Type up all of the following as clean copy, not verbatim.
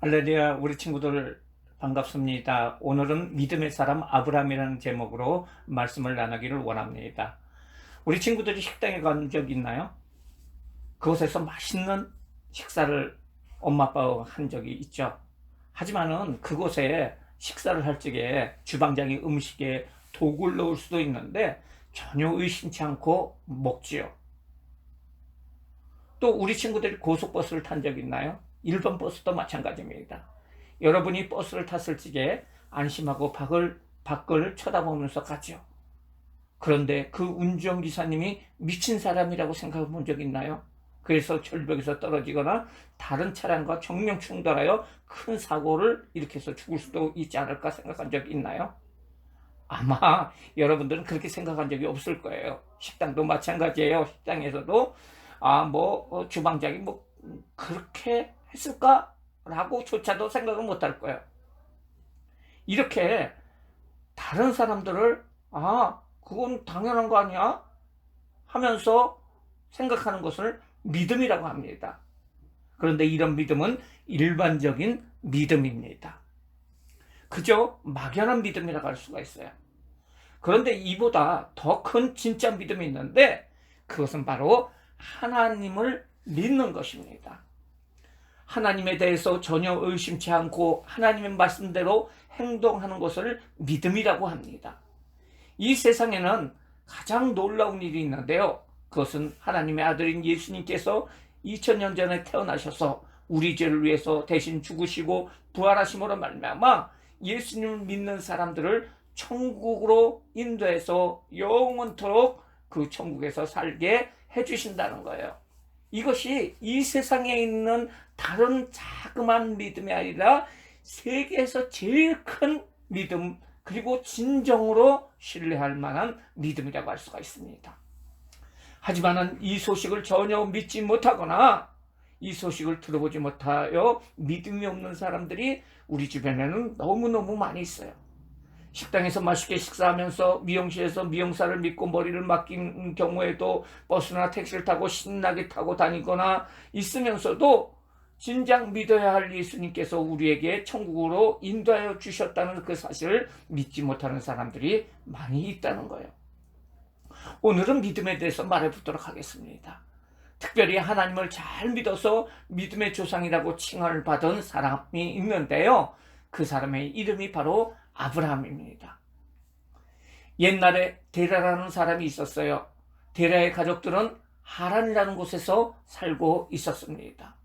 할렐루야, 우리 친구들 반갑습니다. 오늘은 믿음의 사람 아브라함이라는 제목으로 말씀을 나누기를 원합니다. 우리 친구들이 식당에 간 적 있나요? 그곳에서 맛있는 식사를 엄마 아빠가 한 적이 있죠. 하지만은 그곳에 식사를 할 적에 주방장이 음식에 독을 넣을 수도 있는데 전혀 의심치 않고 먹지요. 또 우리 친구들이 고속버스를 탄 적 있나요? 일반 버스도 마찬가지입니다. 여러분이 버스를 탔을 적에 안심하고 밖을 쳐다보면서 가죠. 그런데 그 운전기사님이 미친 사람이라고 생각해 본 적 있나요? 그래서 절벽에서 떨어지거나 다른 차량과 정면 충돌하여 큰 사고를 일으켜서 죽을 수도 있지 않을까 생각한 적 있나요? 아마 여러분들은 그렇게 생각한 적이 없을 거예요. 식당도 마찬가지예요. 식당에서도 주방장이 그렇게 했을까라고 조차도 생각을 못 할 거예요. 이렇게 다른 사람들을 그건 당연한 거 아니야? 하면서 생각하는 것을 믿음이라고 합니다. 그런데 이런 믿음은 일반적인 믿음입니다. 그저 막연한 믿음이라고 할 수가 있어요. 그런데 이보다 더 큰 진짜 믿음이 있는데 그것은 바로 하나님을 믿는 것입니다. 하나님에 대해서 전혀 의심치 않고 하나님의 말씀대로 행동하는 것을 믿음이라고 합니다. 이 세상에는 가장 놀라운 일이 있는데요. 그것은 하나님의 아들인 예수님께서 2000년 전에 태어나셔서 우리 죄를 위해서 대신 죽으시고 부활하심으로 말미암아 예수님을 믿는 사람들을 천국으로 인도해서 영원토록 그 천국에서 살게 해주신다는 거예요. 이것이 이 세상에 있는 다른 자그마한 믿음이 아니라 세계에서 제일 큰 믿음, 그리고 진정으로 신뢰할 만한 믿음이라고 할 수가 있습니다. 하지만 이 소식을 전혀 믿지 못하거나 이 소식을 들어보지 못하여 믿음이 없는 사람들이 우리 주변에는 너무너무 많이 있어요. 식당에서 맛있게 식사하면서 미용실에서 미용사를 믿고 머리를 맡긴 경우에도 버스나 택시를 타고 신나게 타고 다니거나 있으면서도 진작 믿어야 할 예수님께서 우리에게 천국으로 인도하여 주셨다는 그 사실을 믿지 못하는 사람들이 많이 있다는 거예요. 오늘은 믿음에 대해서 말해보도록 하겠습니다. 특별히 하나님을 잘 믿어서 믿음의 조상이라고 칭을 받은 사람이 있는데요. 그 사람의 이름이 바로 아브라함입니다. 옛날에 데라라는 사람이 있었어요. 데라의 가족들은 하란이라는 곳에서 살고 있었습니다.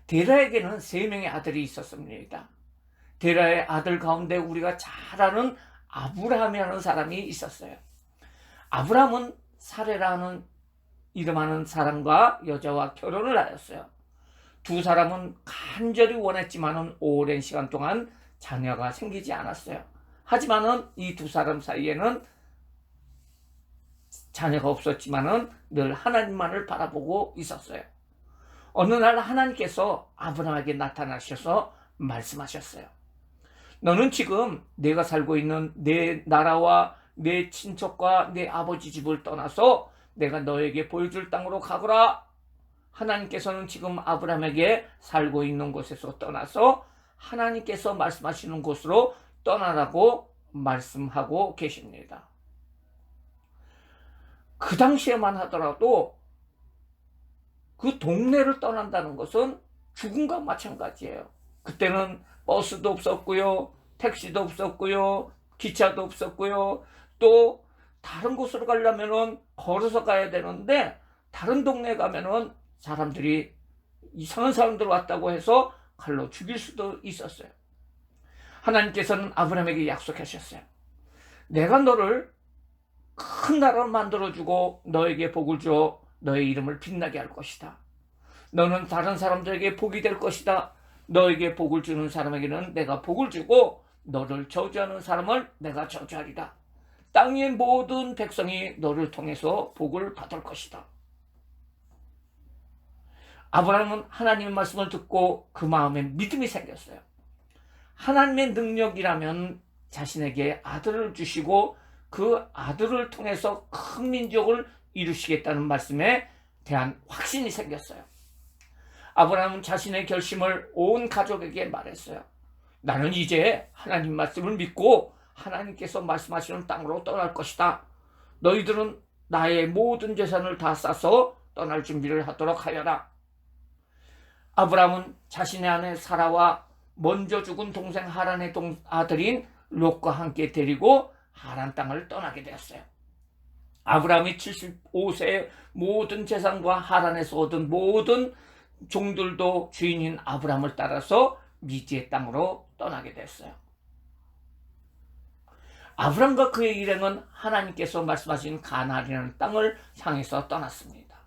데라에게는 3명의 아들이 있었습니다. 데라의 아들 가운데 우리가 잘 아는 아브라함이라는 사람이 있었어요. 아브라함은 사레라는 이름하는 사람과 여자와 결혼을 하였어요. 두 사람은 간절히 원했지만 오랜 시간 동안 자녀가 생기지 않았어요. 하지만은 이 두 사람 사이에는 자녀가 없었지만은 늘 하나님만을 바라보고 있었어요. 어느 날 하나님께서 아브라함에게 나타나셔서 말씀하셨어요. 너는 지금 내가 살고 있는 내 나라와 내 친척과 내 아버지 집을 떠나서 내가 너에게 보여줄 땅으로 가거라. 하나님께서는 지금 아브라함에게 살고 있는 곳에서 떠나서 하나님께서 말씀하시는 곳으로 떠나라고 말씀하고 계십니다. 그 당시에만 하더라도 그 동네를 떠난다는 것은 죽음과 마찬가지예요. 그때는 버스도 없었고요, 택시도 없었고요, 기차도 없었고요, 또 다른 곳으로 가려면은 걸어서 가야 되는데 다른 동네에 가면은 사람들이 이상한 사람들 왔다고 해서 칼로 죽일 수도 있었어요. 하나님께서는 아브라함에게 약속하셨어요. 내가 너를 큰 나라로 만들어주고 너에게 복을 줘 너의 이름을 빛나게 할 것이다. 너는 다른 사람들에게 복이 될 것이다. 너에게 복을 주는 사람에게는 내가 복을 주고 너를 저주하는 사람을 내가 저주하리라. 땅의 모든 백성이 너를 통해서 복을 받을 것이다. 아브라함은 하나님의 말씀을 듣고 그 마음에 믿음이 생겼어요. 하나님의 능력이라면 자신에게 아들을 주시고 그 아들을 통해서 큰 민족을 이루시겠다는 말씀에 대한 확신이 생겼어요. 아브라함은 자신의 결심을 온 가족에게 말했어요. 나는 이제 하나님 말씀을 믿고 하나님께서 말씀하시는 땅으로 떠날 것이다. 너희들은 나의 모든 재산을 다 싸서 떠날 준비를 하도록 하여라. 아브라함은 자신의 아내 사라와 먼저 죽은 동생 하란의 아들인 롯과 함께 데리고 하란 땅을 떠나게 되었어요. 아브라함이 75세에 모든 재산과 하란에서 얻은 모든 종들도 주인인 아브라함을 따라서 미지의 땅으로 떠나게 됐어요. 아브라함과 그의 일행은 하나님께서 말씀하신 가나안이라는 땅을 향해서 떠났습니다.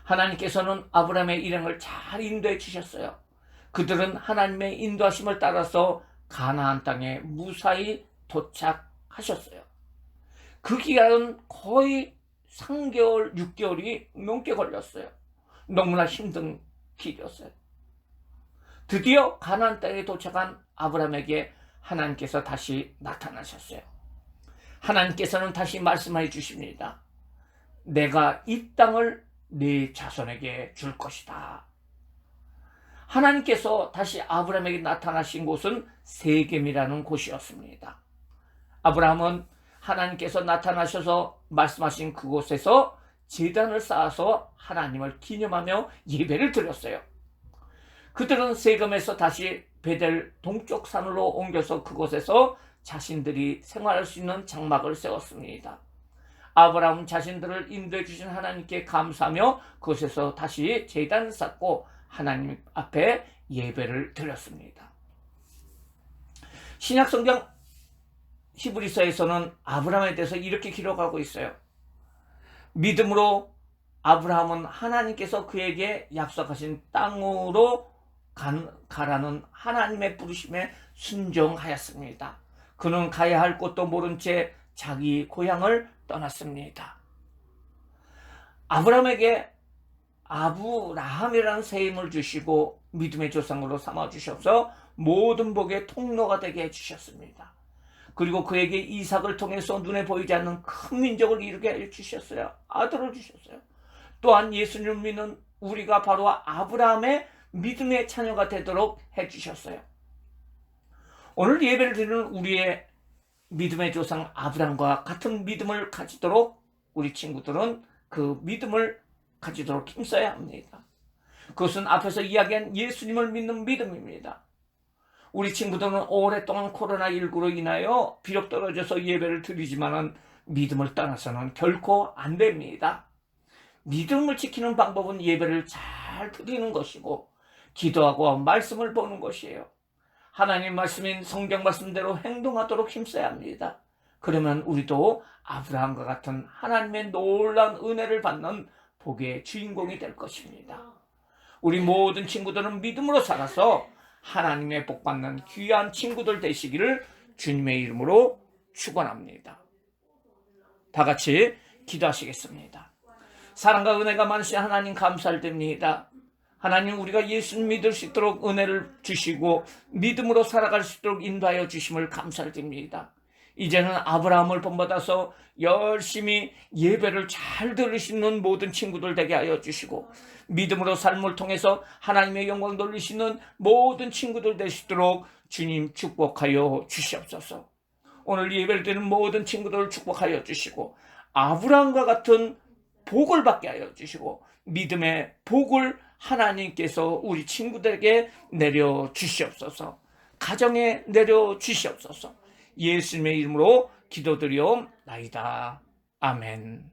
하나님께서는 아브라함의 일행을 잘 인도해 주셨어요. 그들은 하나님의 인도하심을 따라서 가나안 땅에 무사히 도착하셨어요. 그 기간은 거의 3개월, 6개월이 넘게 걸렸어요. 너무나 힘든 길이었어요. 드디어 가나안 땅에 도착한 아브라함에게 하나님께서 다시 나타나셨어요. 하나님께서는 다시 말씀해 주십니다. 내가 이 땅을 네 자손에게 줄 것이다. 하나님께서 다시 아브라함에게 나타나신 곳은 세겜이라는 곳이었습니다. 아브라함은 하나님께서 나타나셔서 말씀하신 그곳에서 제단을 쌓아서 하나님을 기념하며 예배를 드렸어요. 그들은 세겜에서 다시 베델 동쪽 산으로 옮겨서 그곳에서 자신들이 생활할 수 있는 장막을 세웠습니다. 아브라함은 자신들을 인도해 주신 하나님께 감사하며 그곳에서 다시 제단을 쌓고 하나님 앞에 예배를 드렸습니다. 신약성경 히브리서에서는 아브라함에 대해서 이렇게 기록하고 있어요. 믿음으로 아브라함은 하나님께서 그에게 약속하신 땅으로 가라는 하나님의 부르심에 순종하였습니다. 그는 가야 할 곳도 모른 채 자기 고향을 떠났습니다. 아브라함에게 아브라함이라는 새 이름을 주시고 믿음의 조상으로 삼아주셔서 모든 복의 통로가 되게 해주셨습니다. 그리고 그에게 이삭을 통해서 눈에 보이지 않는 큰 민족을 이루게 해주셨어요. 아들을 주셨어요. 또한 예수님을 믿는 우리가 바로 아브라함의 믿음의 자녀가 되도록 해주셨어요. 오늘 예배를 드리는 우리의 믿음의 조상 아브라함과 같은 믿음을 가지도록 우리 친구들은 그 믿음을 가지도록 힘써야 합니다. 그것은 앞에서 이야기한 예수님을 믿는 믿음입니다. 우리 친구들은 오랫동안 코로나19로 인하여 비록 떨어져서 예배를 드리지만 믿음을 떠나서는 결코 안 됩니다. 믿음을 지키는 방법은 예배를 잘 드리는 것이고 기도하고 말씀을 보는 것이에요. 하나님 말씀인 성경 말씀대로 행동하도록 힘써야 합니다. 그러면 우리도 아브라함과 같은 하나님의 놀라운 은혜를 받는 복의 주인공이 될 것입니다. 우리 모든 친구들은 믿음으로 살아서 하나님의 복 받는 귀한 친구들 되시기를 주님의 이름으로 축원합니다. 다 같이 기도하시겠습니다. 사랑과 은혜가 많으신 하나님 감사드립니다. 하나님, 우리가 예수님 믿을 수 있도록 은혜를 주시고 믿음으로 살아갈 수 있도록 인도하여 주심을 감사드립니다. 이제는 아브라함을 본받아서 열심히 예배를 잘 들으시는 모든 친구들 되게 하여 주시고 믿음으로 삶을 통해서 하나님의 영광 돌리시는 모든 친구들 되시도록 주님 축복하여 주시옵소서. 오늘 예배를 드리는 모든 친구들을 축복하여 주시고 아브라함과 같은 복을 받게 하여 주시고 믿음의 복을 하나님께서 우리 친구들에게 내려 주시옵소서. 가정에 내려 주시옵소서. 예수님의 이름으로 기도드리옵나이다. 아멘.